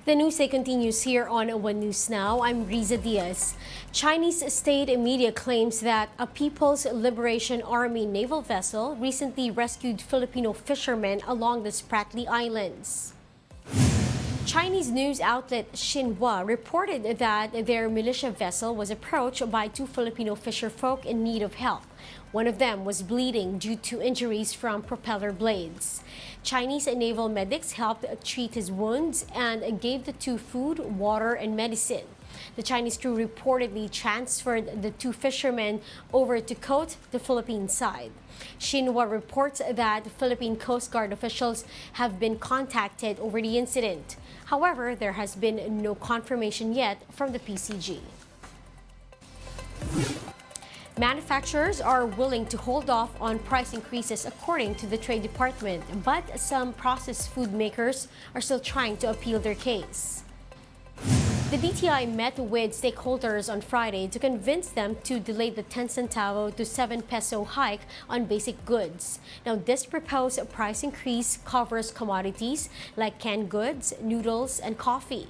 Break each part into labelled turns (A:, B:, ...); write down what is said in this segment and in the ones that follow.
A: The news day continues here on One News Now. I'm Riza Diaz. Chinese state media claims that a People's Liberation Army naval vessel recently rescued Filipino fishermen along the Spratly Islands. Chinese news outlet Xinhua reported that their militia vessel was approached by two Filipino fisherfolk in need of help. One of them was bleeding due to injuries from propeller blades. Chinese naval medics helped treat his wounds and gave the two food, water, and medicine. The Chinese crew reportedly transferred the two fishermen over to coat the Philippine side. Xinhua reports that Philippine Coast Guard officials have been contacted over the incident. However, there has been no confirmation yet from the PCG. Manufacturers are willing to hold off on price increases according to the Trade Department, but some processed food makers are still trying to appeal their case. The DTI met with stakeholders on Friday to convince them to delay the 10 centavo to 7 peso hike on basic goods. Now, this proposed price increase covers commodities like canned goods, noodles, and coffee.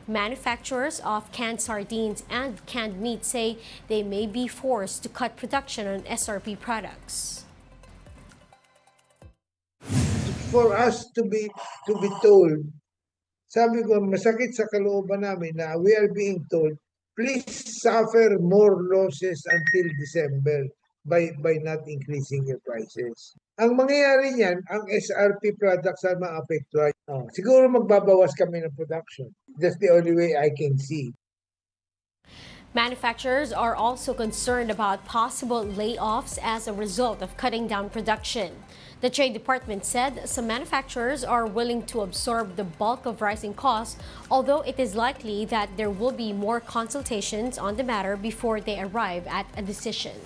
A: Manufacturers of canned sardines and canned meat say they may be forced to cut production on SRP products.
B: For us to be told, sabi ko, masakit sa kalooban namin na we are being told, please suffer more losses until December by not increasing your prices. Ang mangyayari niyan, ang SRP products ang maapektuhan. Siguro magbabawas kami ng production. That's the only way I can see.
A: Manufacturers are also concerned about possible layoffs as a result of cutting down production. The Trade Department said some manufacturers are willing to absorb the bulk of rising costs, although it is likely that there will be more consultations on the matter before they arrive at a decision.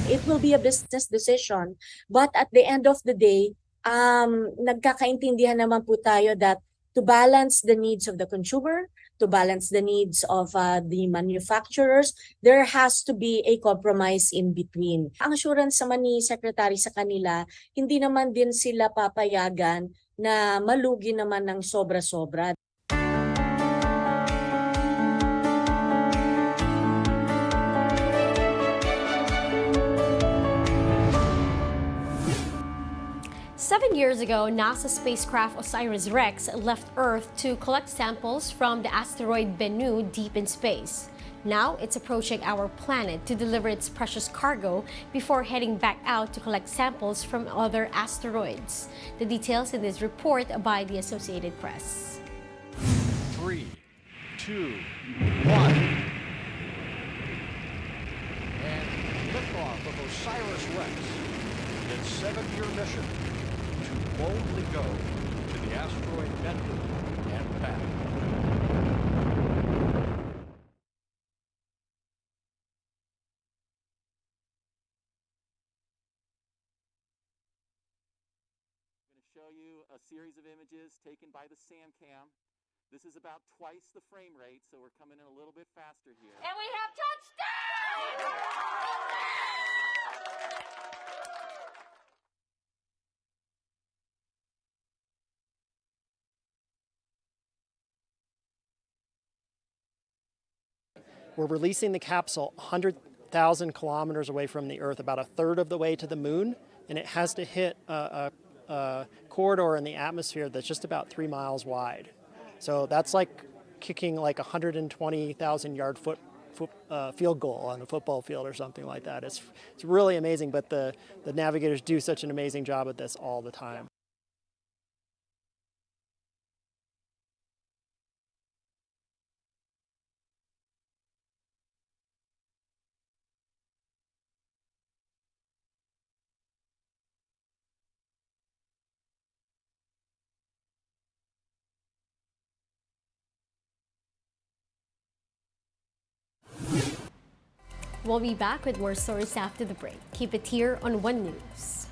C: It will be a business decision, but at the end of the day, nagkakaintindihan naman po tayo that to balance the needs of the consumer, to balance the needs of the manufacturers, there has to be a compromise in between. Ang assurance naman ni Secretary sa kanila, hindi naman din sila papayagan na malugi naman ng sobra-sobra.
A: Seven years ago, NASA spacecraft OSIRIS-REx left Earth to collect samples from the asteroid Bennu deep in space. Now, it's approaching our planet to deliver its precious cargo before heading back out to collect samples from other asteroids. The details in this report by the Associated Press.
D: 3, 2, 1. And liftoff of OSIRIS-REx, its 7-year mission to boldly go to the asteroid Bennu and back.
E: I'm going to show you a series of images taken by the SAMCAM. This is about twice the frame rate, so we're coming in a little bit faster here.
F: And we have touchdown!
G: We're releasing the capsule 100,000 kilometers away from the Earth, about a third of the way to the moon, and it has to hit a corridor in the atmosphere that's just about 3 miles wide. So that's like kicking like 120,000-yard field goal on a football field or something like that. It's really amazing, but the navigators do such an amazing job at this all the time.
A: We'll be back with more stories after the break. Keep it here on One News.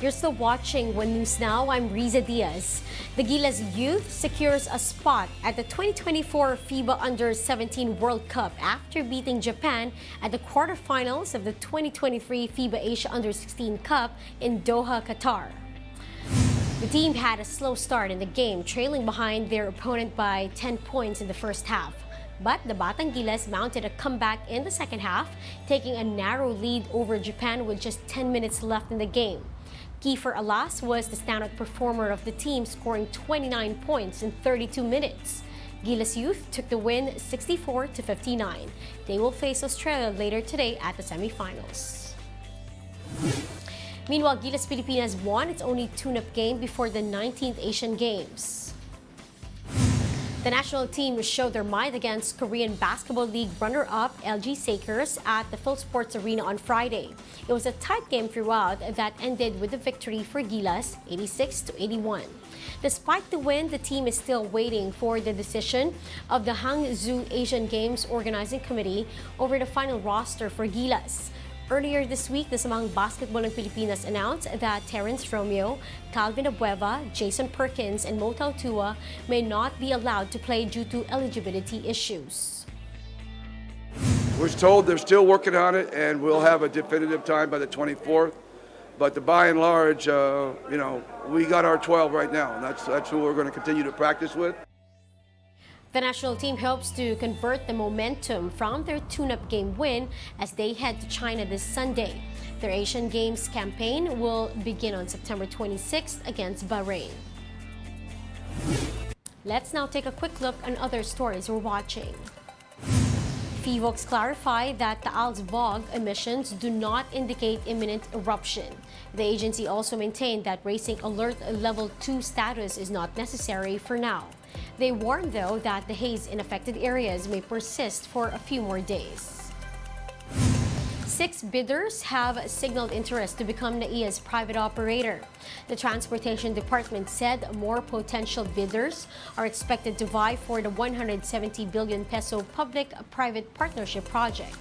A: You're still watching One News Now. I'm Riza Diaz. The Gilas Youth secures a spot at the 2024 FIBA U17 World Cup after beating Japan at the quarterfinals of the 2023 FIBA Asia U16 Cup in Doha, Qatar. The team had a slow start in the game, trailing behind their opponent by 10 points in the first half. But the Batang Gilas mounted a comeback in the second half, taking a narrow lead over Japan with just 10 minutes left in the game. Kiefer Alas was the standout performer of the team, scoring 29 points in 32 minutes. Gilas Youth took the win 64-59. They will face Australia later today at the semifinals. Meanwhile, Gilas Pilipinas won its only tune-up game before the 19th Asian Games. The national team showed their might against Korean Basketball League runner-up LG Sakers at the Philsports Arena on Friday. It was a tight game throughout that ended with a victory for Gilas, 86-81. Despite the win, the team is still waiting for the decision of the Hangzhou Asian Games Organizing Committee over the final roster for Gilas. Earlier this week, the Samang Basketball ng Pilipinas announced that Terrence Romeo, Calvin Abueva, Jason Perkins, and Motao Tua may not be allowed to play due to eligibility issues.
H: We're told they're still working on it, and we'll have a definitive time by the 24th. But by and large, we got our 12 right now, and that's who we're going to continue to practice with.
A: The national team hopes to convert the momentum from their tune-up game win as they head to China this Sunday. Their Asian Games campaign will begin on September 26th against Bahrain. Let's now take a quick look on other stories we're watching. FIVOX clarified that the Alsvog emissions do not indicate imminent eruption. The agency also maintained that Racing Alert Level 2 status is not necessary for now. They warned, though, that the haze in affected areas may persist for a few more days. 6 bidders have signaled interest to become NAIA's private operator. The Transportation Department said more potential bidders are expected to vie for the 170 billion peso public-private partnership project.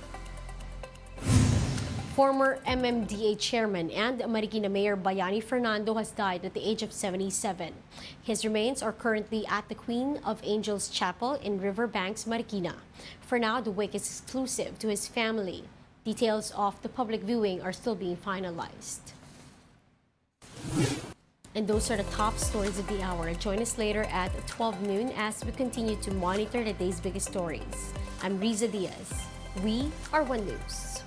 A: Former MMDA chairman and Marikina Mayor Bayani Fernando has died at the age of 77. His remains are currently at the Queen of Angels Chapel in Riverbanks, Marikina. For now, the wake is exclusive to his family. Details of the public viewing are still being finalized. And those are the top stories of the hour. Join us later at 12 noon as we continue to monitor the day's biggest stories. I'm Riza Diaz. We are One News.